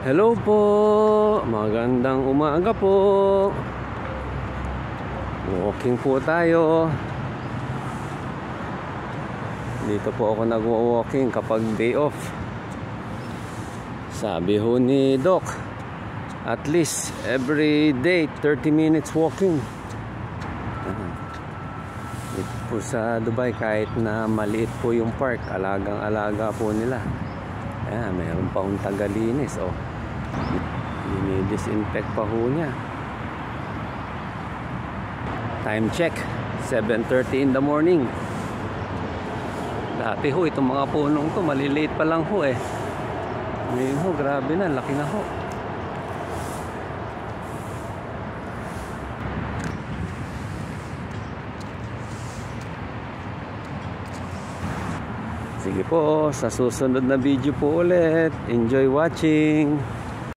Hello po, magandang umaga po. Walking po tayo. Dito po ako nag-walking kapag day off. Sabi ho ni Doc, at least every day 30 minutes walking. Dito po sa Dubai, kahit na maliit po yung park, alagang-alaga po nila. Ayan, mayroon pa akong tagalinis. Oh, dinidisinfect pa ho niya. Time check, 7:30 in the morning. Dati ho, itong mga punong to maliliit pa lang ho eh. Ngayon ho, grabe na, laki na ho. Sige po, sa susunod na video po ulit. Enjoy watching.